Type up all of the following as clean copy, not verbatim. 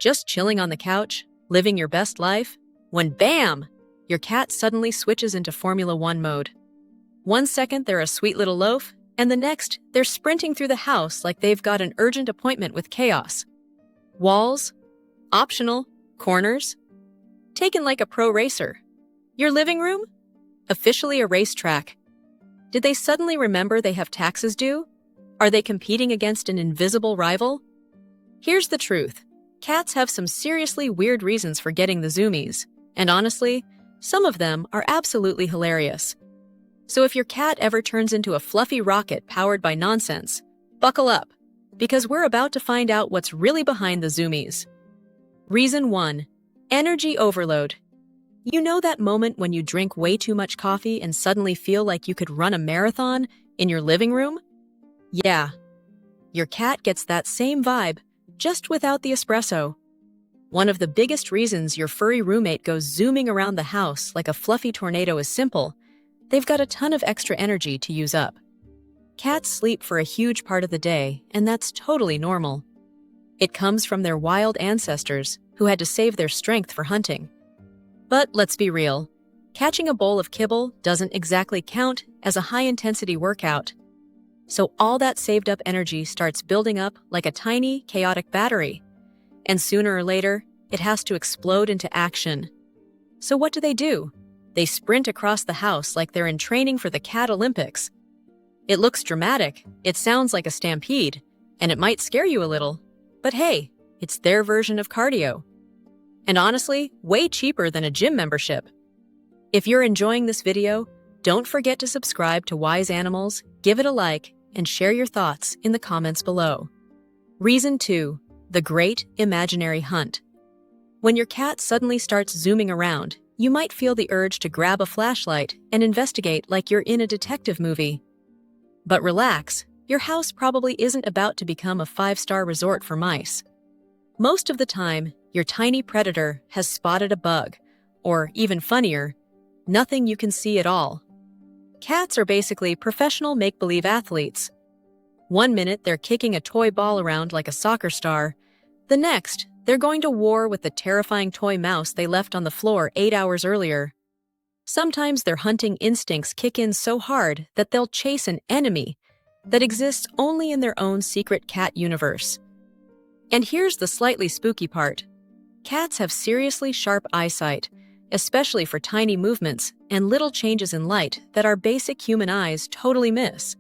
Just chilling on the couch, living your best life, when bam! Your cat suddenly switches into Formula One mode. One second they're a sweet little loaf, and the next they're sprinting through the house like they've got an urgent appointment with chaos. Walls, optional, corners, taken like a pro racer. Your living room? Officially a racetrack. Did they suddenly remember they have taxes due? Are they competing against an invisible rival? Here's the truth. Cats have some seriously weird reasons for getting the Zoomies, and honestly, some of them are absolutely hilarious. So if your cat ever turns into a fluffy rocket powered by nonsense, buckle up, because we're about to find out what's really behind the Zoomies. Reason 1. Energy overload. You know that moment when you drink way too much coffee and suddenly feel like you could run a marathon in your living room? Yeah. Your cat gets that same vibe, just without the espresso. One of the biggest reasons your furry roommate goes zooming around the house like a fluffy tornado is simple: they've got a ton of extra energy to use up. Cats sleep for a huge part of the day, and that's totally normal. It comes from their wild ancestors who had to save their strength for hunting. But let's be real, catching a bowl of kibble doesn't exactly count as a high-intensity workout. So all that saved-up energy starts building up like a tiny, chaotic battery. And sooner or later, it has to explode into action. So what do? They sprint across the house like they're in training for the Cat Olympics. It looks dramatic, it sounds like a stampede, and it might scare you a little. But hey, it's their version of cardio. And honestly, way cheaper than a gym membership. If you're enjoying this video, don't forget to subscribe to Wise Animals, give it a like, and share your thoughts in the comments below. Reason 2. The Great Imaginary Hunt. When your cat suddenly starts zooming around, you might feel the urge to grab a flashlight and investigate like you're in a detective movie. But relax, your house probably isn't about to become a 5-star resort for mice. Most of the time, your tiny predator has spotted a bug, or even funnier, nothing you can see at all. Cats are basically professional make-believe athletes. One minute they're kicking a toy ball around like a soccer star. The next, they're going to war with the terrifying toy mouse they left on the floor 8 hours earlier. Sometimes their hunting instincts kick in so hard that they'll chase an enemy that exists only in their own secret cat universe. And here's the slightly spooky part. Cats have seriously sharp eyesight, especially for tiny movements and little changes in light that our basic human eyes totally miss.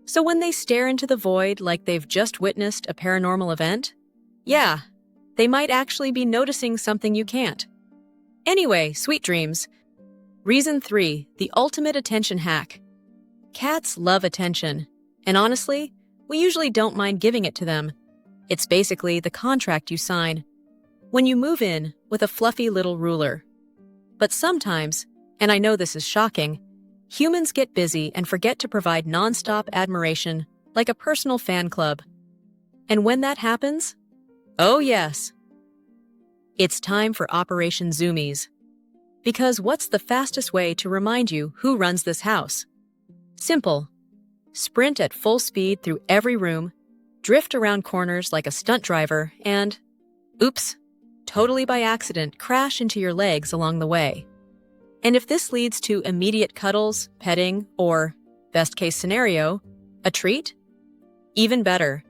So when they stare into the void like they've just witnessed a paranormal event, yeah, they might actually be noticing something you can't. Anyway, sweet dreams. Reason 3. The ultimate attention hack. Cats love attention, and honestly, we usually don't mind giving it to them. It's basically the contract you sign when you move in with a fluffy little ruler. But sometimes, and I know this is shocking, humans get busy and forget to provide non-stop admiration like a personal fan club. And when that happens, oh yes, it's time for Operation Zoomies. Because what's the fastest way to remind you who runs this house? Simple. Sprint at full speed through every room, drift around corners like a stunt driver, and, oops, totally by accident, crash into your legs along the way. And if this leads to immediate cuddles, petting, or, best case scenario, a treat? Even better.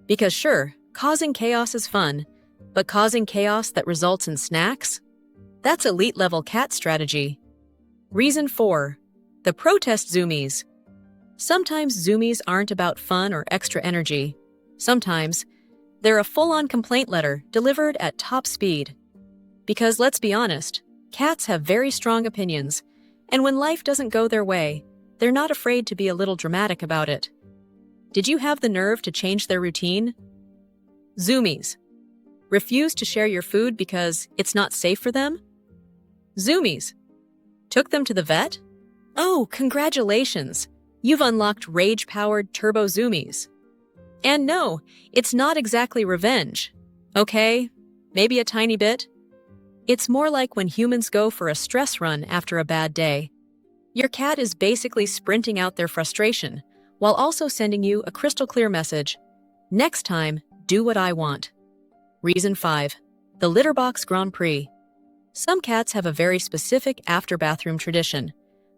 Because sure, causing chaos is fun, but causing chaos that results in snacks? That's elite-level cat strategy. Reason 4. The protest Zoomies. Sometimes Zoomies aren't about fun or extra energy. Sometimes, they're a full-on complaint letter delivered at top speed. Because let's be honest, cats have very strong opinions, and when life doesn't go their way, they're not afraid to be a little dramatic about it. Did you have the nerve to change their routine? Zoomies. Refuse to share your food because it's not safe for them? Zoomies. Took them to the vet? Oh, congratulations! You've unlocked rage-powered turbo Zoomies. And no, it's not exactly revenge. Okay, maybe a tiny bit. It's more like when humans go for a stress run after a bad day. Your cat is basically sprinting out their frustration, while also sending you a crystal clear message. Next time, do what I want. Reason 5. the Litterbox Grand Prix. Some cats have a very specific after-bathroom tradition.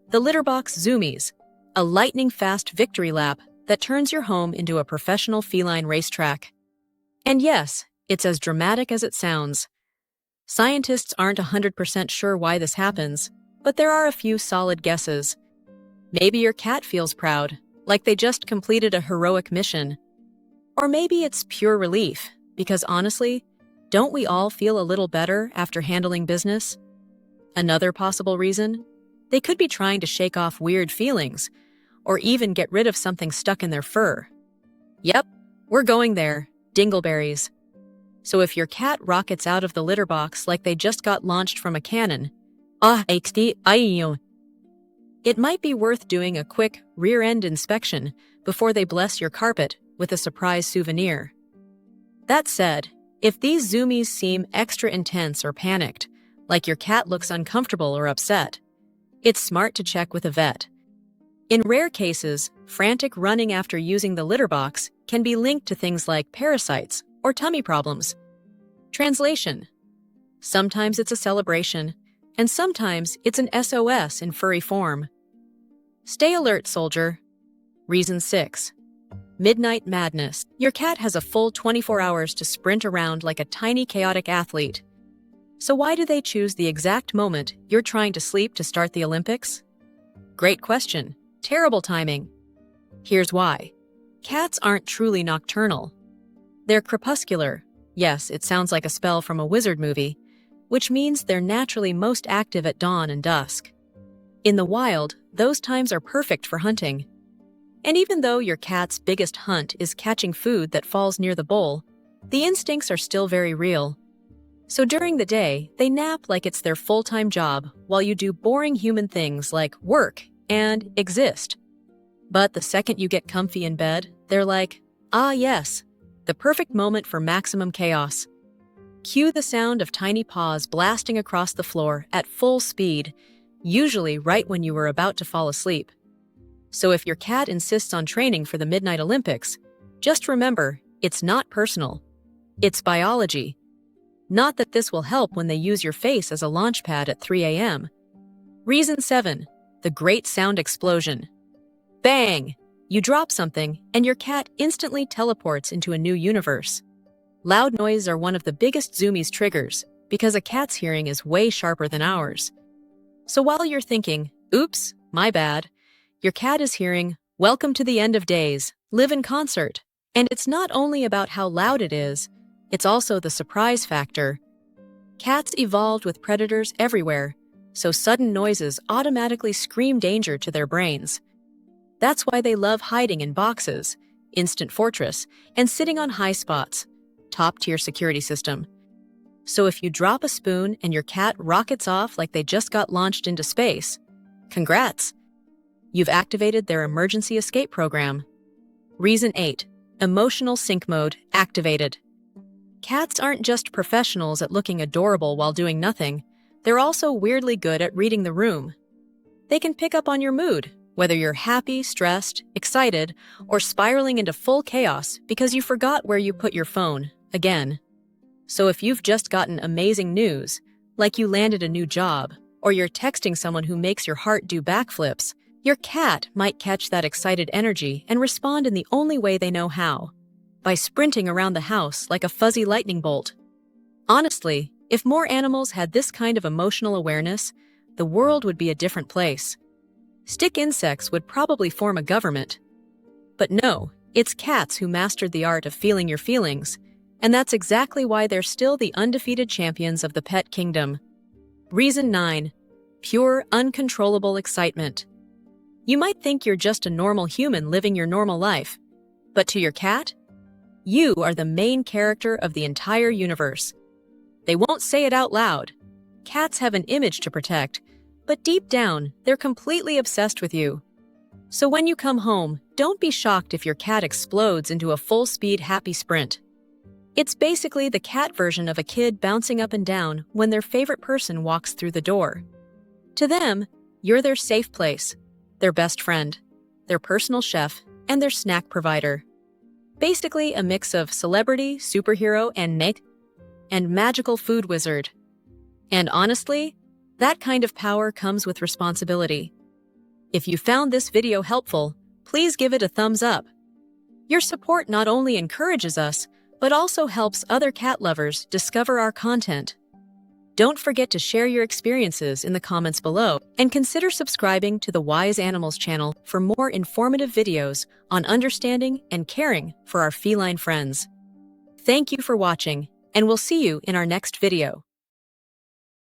The Litterbox Zoomies, a lightning-fast victory lap that turns your home into a professional feline racetrack. And yes, it's as dramatic as it sounds. Scientists aren't 100% sure why this happens, but there are a few solid guesses. Maybe your cat feels proud, like they just completed a heroic mission. Or maybe it's pure relief, because honestly, don't we all feel a little better after handling business? Another possible reason? They could be trying to shake off weird feelings, or even get rid of something stuck in their fur. Yep, we're going there, dingleberries. So if your cat rockets out of the litter box like they just got launched from a cannon, it might be worth doing a quick rear-end inspection before they bless your carpet with a surprise souvenir. That said, if these Zoomies seem extra intense or panicked, like your cat looks uncomfortable or upset, it's smart to check with a vet. In rare cases, frantic running after using the litter box can be linked to things like parasites or tummy problems. Translation: sometimes it's a celebration, and sometimes it's an SOS in furry form. Stay alert, soldier. Reason 6. Midnight madness. Your cat has a full 24 hours to sprint around like a tiny chaotic athlete. So why do they choose the exact moment you're trying to sleep to start the Olympics? Great question. Terrible timing. Here's why. Cats aren't truly nocturnal. They're crepuscular. Yes, it sounds like a spell from a wizard movie, which means they're naturally most active at dawn and dusk. In the wild, those times are perfect for hunting. And even though your cat's biggest hunt is catching food that falls near the bowl, the instincts are still very real. So during the day, they nap like it's their full-time job while you do boring human things like work and exist. But the second you get comfy in bed, they're like, ah yes, the perfect moment for maximum chaos. Cue the sound of tiny paws blasting across the floor at full speed, usually right when you were about to fall asleep. So if your cat insists on training for the Midnight Olympics, just remember, it's not personal. It's biology. Not that this will help when they use your face as a launch pad at 3 a.m. Reason 7. The Great Sound Explosion. Bang! You drop something, and your cat instantly teleports into a new universe. Loud noises are one of the biggest Zoomies triggers, because a cat's hearing is way sharper than ours. So while you're thinking, oops, my bad, your cat is hearing, welcome to the end of days, live in concert. And it's not only about how loud it is, it's also the surprise factor. Cats evolved with predators everywhere, so sudden noises automatically scream danger to their brains. That's why they love hiding in boxes, instant fortress, and sitting on high spots, top-tier security system. So if you drop a spoon and your cat rockets off like they just got launched into space, congrats! You've activated their emergency escape program. Reason 8. Emotional sync mode activated. Cats aren't just professionals at looking adorable while doing nothing, they're also weirdly good at reading the room. They can pick up on your mood, whether you're happy, stressed, excited, or spiraling into full chaos because you forgot where you put your phone, again. So if you've just gotten amazing news, like you landed a new job, or you're texting someone who makes your heart do backflips, your cat might catch that excited energy and respond in the only way they know how, by sprinting around the house like a fuzzy lightning bolt. Honestly, if more animals had this kind of emotional awareness, the world would be a different place. Stick insects would probably form a government. But no, it's cats who mastered the art of feeling your feelings, and that's exactly why they're still the undefeated champions of the pet kingdom. Reason 9. Pure, uncontrollable excitement. You might think you're just a normal human living your normal life, but to your cat, you are the main character of the entire universe. They won't say it out loud. Cats have an image to protect, but deep down, they're completely obsessed with you. So when you come home, don't be shocked if your cat explodes into a full-speed happy sprint. It's basically the cat version of a kid bouncing up and down when their favorite person walks through the door. To them, you're their safe place, their best friend, their personal chef, and their snack provider. Basically a mix of celebrity, superhero, and Nate. and magical food wizard. And honestly, that kind of power comes with responsibility. If you found this video helpful, please give it a thumbs up. Your support not only encourages us, but also helps other cat lovers discover our content. Don't forget to share your experiences in the comments below, and consider subscribing to the Wise Animals channel for more informative videos on understanding and caring for our feline friends. Thank you for watching, and we'll see you in our next video.